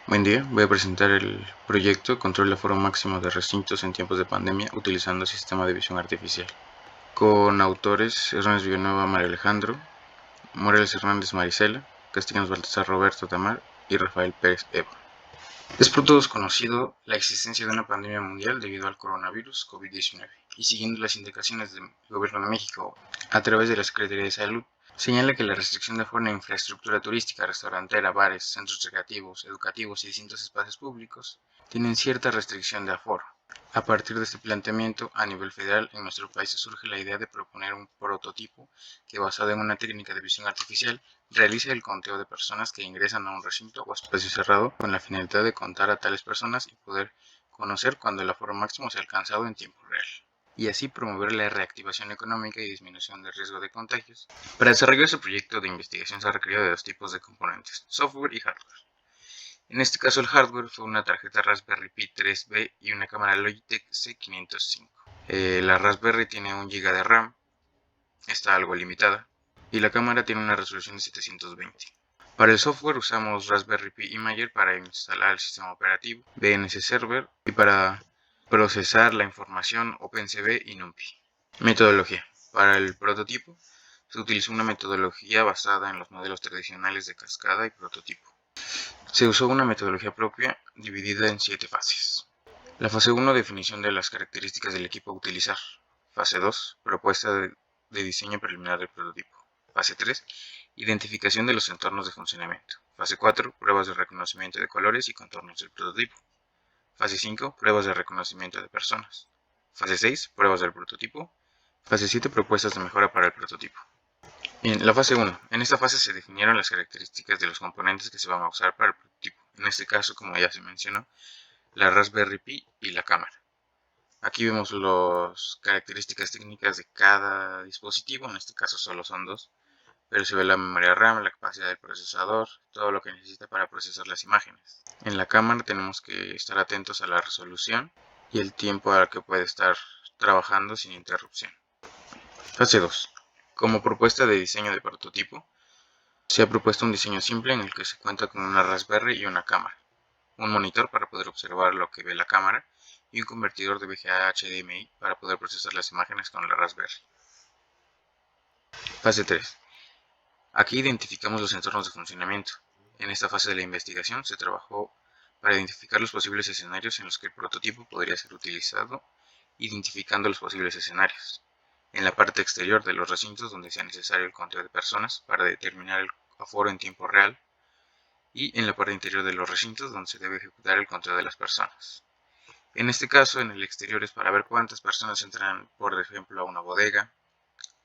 Buen día, voy a presentar el proyecto Control de aforo máximo de recintos en tiempos de pandemia utilizando sistema de visión artificial. Con autores Ernest Villanueva María Alejandro, Morales Hernández Marisela, Castellanos Baltasar Roberto Tamar y Rafael Pérez Eva. Es por todos conocido la existencia de una pandemia mundial debido al coronavirus COVID-19 y siguiendo las indicaciones del Gobierno de México a través de la Secretaría de Salud, señala que la restricción de aforo en infraestructura turística, restaurantera, bares, centros recreativos, educativos y distintos espacios públicos tienen cierta restricción de aforo. A partir de este planteamiento, a nivel federal, en nuestro país surge la idea de proponer un prototipo que, basado en una técnica de visión artificial, realice el conteo de personas que ingresan a un recinto o espacio cerrado con la finalidad de contar a tales personas y poder conocer cuando el aforo máximo se ha alcanzado en tiempo real, y así promover la reactivación económica y disminución del riesgo de contagios. Para desarrollar este proyecto de investigación se ha requerido de dos tipos de componentes, software y hardware. En este caso el hardware fue una tarjeta Raspberry Pi 3B y una cámara Logitech C505. La Raspberry tiene 1 GB de RAM, está algo limitada, y la cámara tiene una resolución de 720. Para el software usamos Raspberry Pi Imager para instalar el sistema operativo, BNC Server y para procesar la información OpenCV y NumPy. Metodología. Para el prototipo se utilizó una metodología basada en los modelos tradicionales de cascada y prototipo. Se usó una metodología propia dividida en 7 fases. La fase 1, definición de las características del equipo a utilizar. Fase 2, propuesta de diseño preliminar del prototipo. Fase 3, identificación de los entornos de funcionamiento. Fase 4, pruebas de reconocimiento de colores y contornos del prototipo. Fase 5, pruebas de reconocimiento de personas. Fase 6, pruebas del prototipo. Fase 7, propuestas de mejora para el prototipo. En la fase 1, en esta fase se definieron las características de los componentes que se van a usar para el prototipo. En este caso, como ya se mencionó, la Raspberry Pi y la cámara. Aquí vemos las características técnicas de cada dispositivo, en este caso solo son dos, pero se ve la memoria RAM, la capacidad del procesador, todo lo que necesita para procesar las imágenes. En la cámara tenemos que estar atentos a la resolución y el tiempo al que puede estar trabajando sin interrupción. Fase 2. Como propuesta de diseño de prototipo, se ha propuesto un diseño simple en el que se cuenta con una Raspberry y una cámara, un monitor para poder observar lo que ve la cámara y un convertidor de VGA a HDMI para poder procesar las imágenes con la Raspberry. Fase 3. Aquí identificamos los entornos de funcionamiento. En esta fase de la investigación se trabajó para identificar los posibles escenarios en los que el prototipo podría ser utilizado, identificando los posibles escenarios. En la parte exterior de los recintos donde sea necesario el conteo de personas para determinar el aforo en tiempo real, y en la parte interior de los recintos donde se debe ejecutar el conteo de las personas. En este caso, en el exterior es para ver cuántas personas entran, por ejemplo, a una bodega,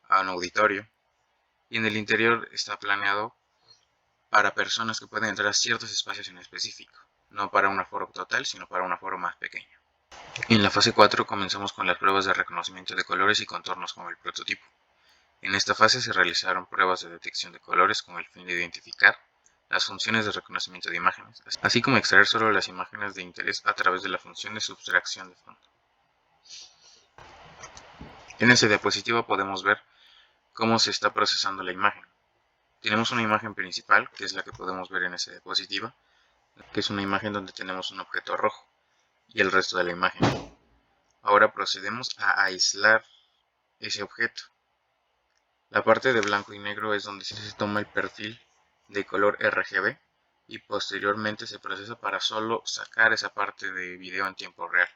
a un auditorio, y en el interior está planeado para personas que pueden entrar a ciertos espacios en específico, no para un aforo total, sino para un aforo más pequeño. En la fase 4 comenzamos con las pruebas de reconocimiento de colores y contornos con el prototipo. En esta fase se realizaron pruebas de detección de colores con el fin de identificar las funciones de reconocimiento de imágenes, así como extraer solo las imágenes de interés a través de la función de sustracción de fondo. En esta diapositiva podemos ver cómo se está procesando la imagen. Tenemos una imagen principal, que es la que podemos ver en esta diapositiva, que es una imagen donde tenemos un objeto rojo y el resto de la imagen. Ahora procedemos a aislar ese objeto. La parte de blanco y negro es donde se toma el perfil de color RGB y posteriormente se procesa para solo sacar esa parte de video en tiempo real.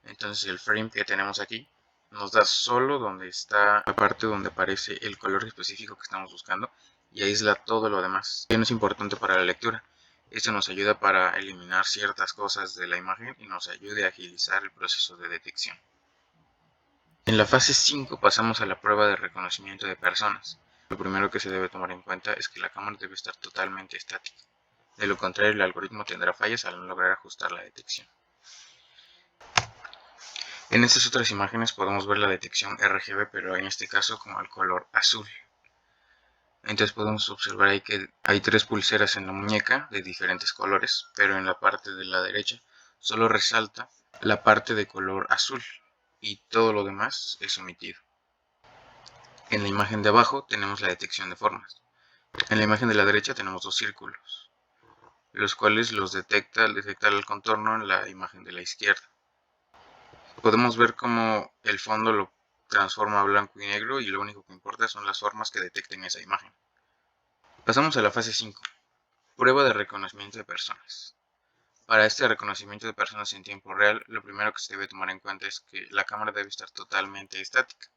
Entonces el frame que tenemos aquí nos da solo donde está la parte donde aparece el color específico que estamos buscando y aísla todo lo demás. Esto es importante para la lectura. Esto nos ayuda para eliminar ciertas cosas de la imagen y nos ayuda a agilizar el proceso de detección. En la fase 5 pasamos a la prueba de reconocimiento de personas. Lo primero que se debe tomar en cuenta es que la cámara debe estar totalmente estática. De lo contrario, el algoritmo tendrá fallas al no lograr ajustar la detección. En estas otras imágenes podemos ver la detección RGB, pero en este caso con el color azul. Entonces podemos observar ahí que hay 3 pulseras en la muñeca de diferentes colores, pero en la parte de la derecha solo resalta la parte de color azul y todo lo demás es omitido. En la imagen de abajo tenemos la detección de formas. En la imagen de la derecha tenemos 2 círculos. los cuales los detecta el contorno en la imagen de la izquierda. Podemos ver cómo el fondo lo transforma a blanco y negro y lo único que importa son las formas que detecten esa imagen. Pasamos a la fase 5, prueba de reconocimiento de personas. Para este reconocimiento de personas en tiempo real, lo primero que se debe tomar en cuenta es que la cámara debe estar totalmente estática.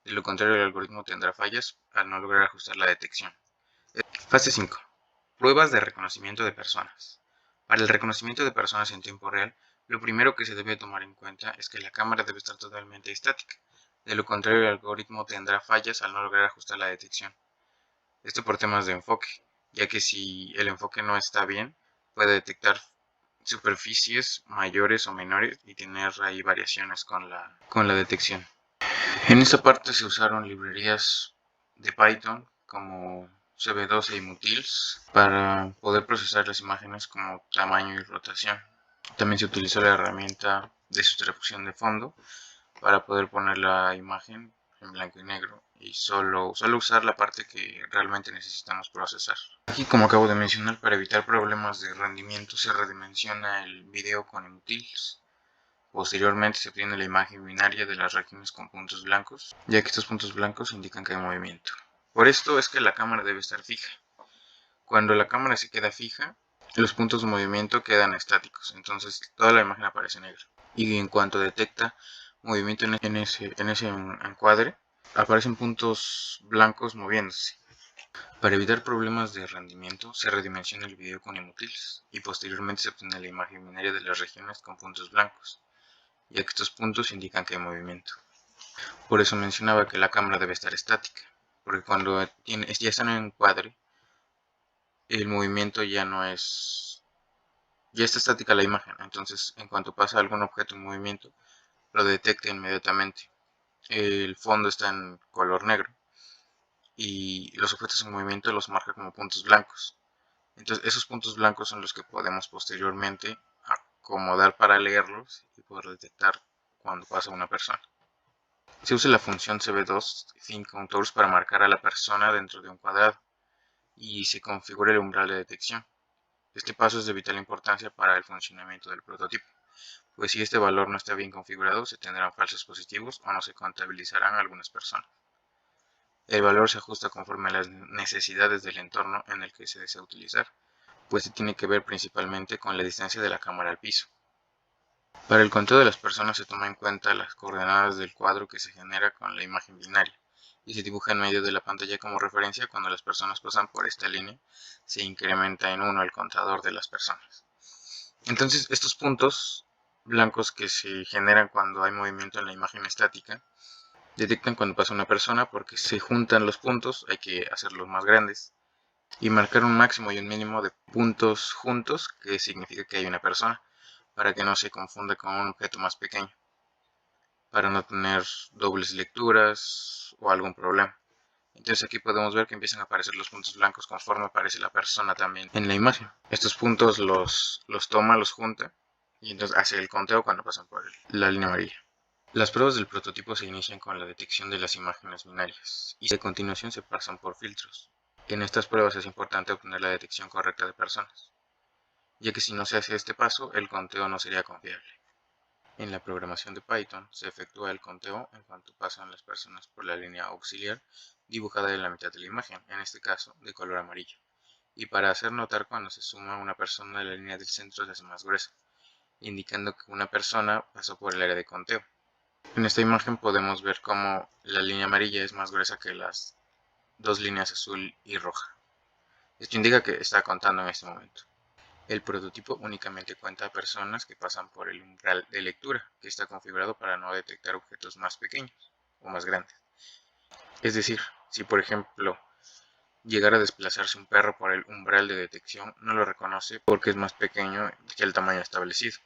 De lo contrario, el algoritmo tendrá fallas al no lograr ajustar la detección. Fase 5. Pruebas de reconocimiento de personas. Para el reconocimiento de personas en tiempo real, lo primero que se debe tomar en cuenta es que la cámara debe estar totalmente estática. De lo contrario, el algoritmo tendrá fallas al no lograr ajustar la detección. Esto por temas de enfoque, ya que si el enfoque no está bien, puede detectar superficies mayores o menores y tener ahí variaciones con la detección. En esta parte se usaron librerías de Python como CB12 y Mutils para poder procesar las imágenes como tamaño y rotación. También se utilizó la herramienta de sustracción de fondo para poder poner la imagen en blanco y negro y solo usar la parte que realmente necesitamos procesar. Aquí, como acabo de mencionar, para evitar problemas de rendimiento se redimensiona el video con Mutils. Posteriormente se obtiene la imagen binaria de las regiones con puntos blancos, ya que estos puntos blancos indican que hay movimiento. Por esto es que la cámara debe estar fija. Cuando la cámara se queda fija, los puntos de movimiento quedan estáticos, entonces toda la imagen aparece negra. Y en cuanto detecta movimiento en ese encuadre, aparecen puntos blancos moviéndose. Para evitar problemas de rendimiento, se redimensiona el video con Mutils y posteriormente se obtiene la imagen binaria de las regiones con puntos blancos, ya que estos puntos indican que hay movimiento. Por eso mencionaba que la cámara debe estar estática, porque cuando ya está en un encuadre, el movimiento ya no es... ya está estática la imagen, entonces en cuanto pasa algún objeto en movimiento, lo detecta inmediatamente. El fondo está en color negro y los objetos en movimiento los marca como puntos blancos. Entonces esos puntos blancos son los que podemos posteriormente acomodar para leerlos y poder detectar cuando pasa una persona. Se usa la función cb2 ThinContours para marcar a la persona dentro de un cuadrado y se configura el umbral de detección. Este paso es de vital importancia para el funcionamiento del prototipo, pues si este valor no está bien configurado se tendrán falsos positivos o no se contabilizarán algunas personas. El valor se ajusta conforme a las necesidades del entorno en el que se desea utilizar, pues se tiene que ver principalmente con la distancia de la cámara al piso. Para el conteo de las personas se toma en cuenta las coordenadas del cuadro que se genera con la imagen binaria y se dibuja en medio de la pantalla como referencia. Cuando las personas pasan por esta línea se incrementa en 1 el contador de las personas. Entonces estos puntos blancos que se generan cuando hay movimiento en la imagen estática detectan cuando pasa una persona porque se juntan los puntos, hay que hacerlos más grandes y marcar un máximo y un mínimo de puntos juntos, que significa que hay una persona, para que no se confunda con un objeto más pequeño, para no tener dobles lecturas o algún problema. Entonces aquí podemos ver que empiezan a aparecer los puntos blancos conforme aparece la persona también en la imagen. Estos puntos los toma, los junta y entonces hace el conteo cuando pasan por la línea amarilla. Las pruebas del prototipo se inician con la detección de las imágenes binarias y a continuación se pasan por filtros. En estas pruebas es importante obtener la detección correcta de personas, ya que si no se hace este paso, el conteo no sería confiable. En la programación de Python se efectúa el conteo en cuanto pasan las personas por la línea auxiliar dibujada en la mitad de la imagen, en este caso de color amarillo, y para hacer notar cuando se suma una persona, la línea del centro se hace más gruesa, indicando que una persona pasó por el área de conteo. En esta imagen podemos ver cómo la línea amarilla es más gruesa que las dos líneas azul y roja. Esto indica que está contando en este momento. El prototipo únicamente cuenta a personas que pasan por el umbral de lectura, que está configurado para no detectar objetos más pequeños o más grandes. Es decir, si por ejemplo llegara a desplazarse un perro por el umbral de detección, no lo reconoce porque es más pequeño que el tamaño establecido.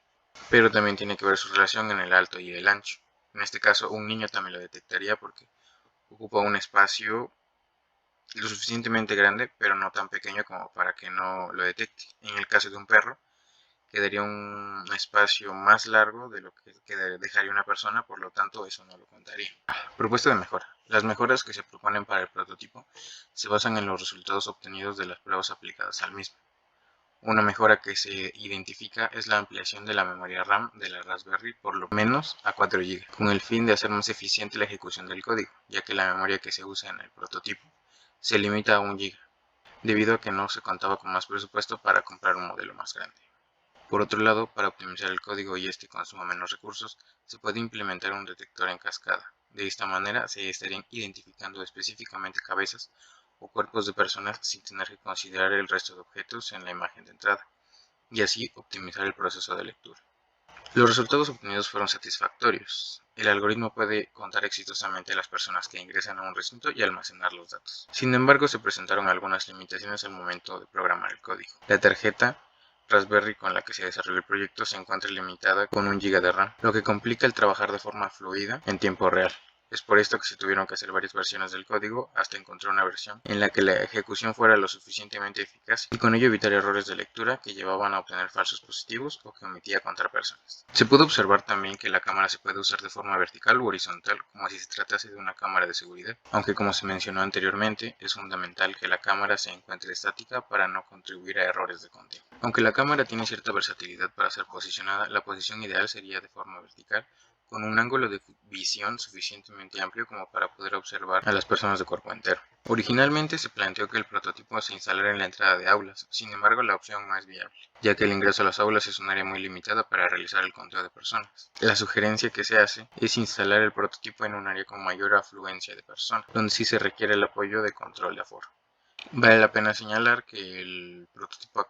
Pero también tiene que ver su relación en el alto y el ancho. En este caso, un niño también lo detectaría porque ocupa un espacio lo suficientemente grande, pero no tan pequeño como para que no lo detecte. En el caso de un perro, quedaría un espacio más largo de lo que dejaría una persona, por lo tanto eso no lo contaría. Propuesta de mejora. Las mejoras que se proponen para el prototipo se basan en los resultados obtenidos de las pruebas aplicadas al mismo. Una mejora que se identifica es la ampliación de la memoria RAM de la Raspberry por lo menos a 4 GB, con el fin de hacer más eficiente la ejecución del código, ya que la memoria que se usa en el prototipo se limita a 1 GB, debido a que no se contaba con más presupuesto para comprar un modelo más grande. Por otro lado, para optimizar el código y este consuma menos recursos, se puede implementar un detector en cascada. De esta manera se estarían identificando específicamente cabezas o cuerpos de personas sin tener que considerar el resto de objetos en la imagen de entrada, y así optimizar el proceso de lectura. Los resultados obtenidos fueron satisfactorios. El algoritmo puede contar exitosamente a las personas que ingresan a un recinto y almacenar los datos. Sin embargo, se presentaron algunas limitaciones al momento de programar el código. La tarjeta Raspberry con la que se desarrolló el proyecto se encuentra limitada con 1 GB de RAM, lo que complica el trabajar de forma fluida en tiempo real. Es por esto que se tuvieron que hacer varias versiones del código hasta encontrar una versión en la que la ejecución fuera lo suficientemente eficaz y con ello evitar errores de lectura que llevaban a obtener falsos positivos o que omitía contra personas. Se pudo observar también que la cámara se puede usar de forma vertical u horizontal como si se tratase de una cámara de seguridad, aunque como se mencionó anteriormente es fundamental que la cámara se encuentre estática para no contribuir a errores de conteo. Aunque la cámara tiene cierta versatilidad para ser posicionada, la posición ideal sería de forma vertical, con un ángulo de visión suficientemente amplio como para poder observar a las personas de cuerpo entero. Originalmente se planteó que el prototipo se instalara en la entrada de aulas, sin embargo la opción no es viable, ya que el ingreso a las aulas es un área muy limitada para realizar el conteo de personas. La sugerencia que se hace es instalar el prototipo en un área con mayor afluencia de personas, donde sí se requiere el apoyo de control de aforo. Vale la pena señalar que el prototipo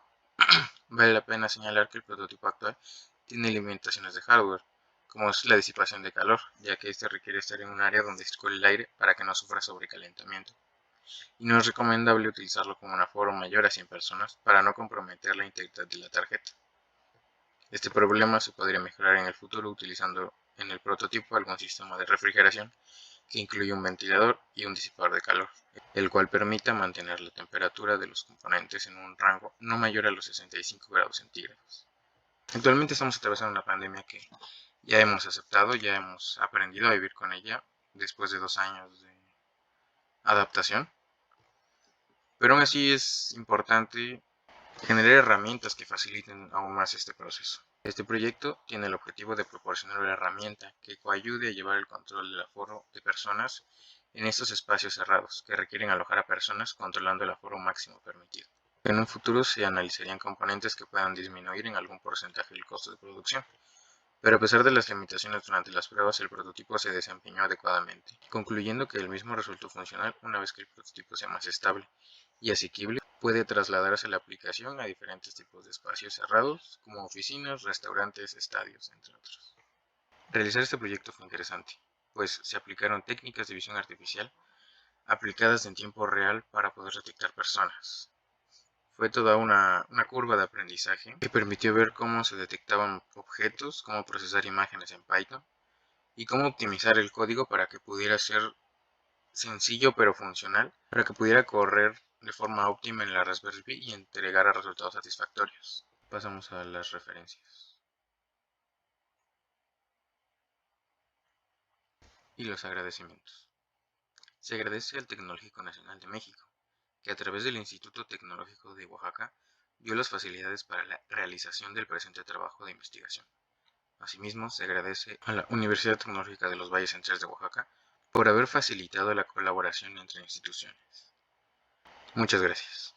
actual tiene limitaciones de hardware, como es la disipación de calor, ya que este requiere estar en un área donde circule el aire para que no sufra sobrecalentamiento, y no es recomendable utilizarlo con un aforo mayor a 100 personas para no comprometer la integridad de la tarjeta. Este problema se podría mejorar en el futuro utilizando en el prototipo algún sistema de refrigeración que incluye un ventilador y un disipador de calor, el cual permita mantener la temperatura de los componentes en un rango no mayor a los 65 grados centígrados. Actualmente estamos atravesando una pandemia que ya hemos aceptado, ya hemos aprendido a vivir con ella después de 2 años de adaptación, pero aún así es importante generar herramientas que faciliten aún más este proceso. Este proyecto tiene el objetivo de proporcionar una herramienta que coayude a llevar el control del aforo de personas en estos espacios cerrados, que requieren alojar a personas controlando el aforo máximo permitido. En un futuro se analizarían componentes que puedan disminuir en algún porcentaje el costo de producción, pero a pesar de las limitaciones durante las pruebas, el prototipo se desempeñó adecuadamente, concluyendo que el mismo resultó funcional una vez que el prototipo sea más estable y asequible. Puede trasladarse la aplicación a diferentes tipos de espacios cerrados, como oficinas, restaurantes, estadios, entre otros. Realizar este proyecto fue interesante, pues se aplicaron técnicas de visión artificial aplicadas en tiempo real para poder detectar personas. Fue toda una curva de aprendizaje que permitió ver cómo se detectaban objetos, cómo procesar imágenes en Python y cómo optimizar el código para que pudiera ser sencillo pero funcional, para que pudiera correr de forma óptima en la Raspberry Pi y entregar resultados satisfactorios. Pasamos a las referencias y los agradecimientos. Se agradece al Tecnológico Nacional de México, que a través del Instituto Tecnológico de Oaxaca dio las facilidades para la realización del presente trabajo de investigación. Asimismo, se agradece a la Universidad Tecnológica de los Valles Centrales de Oaxaca por haber facilitado la colaboración entre instituciones. Muchas gracias.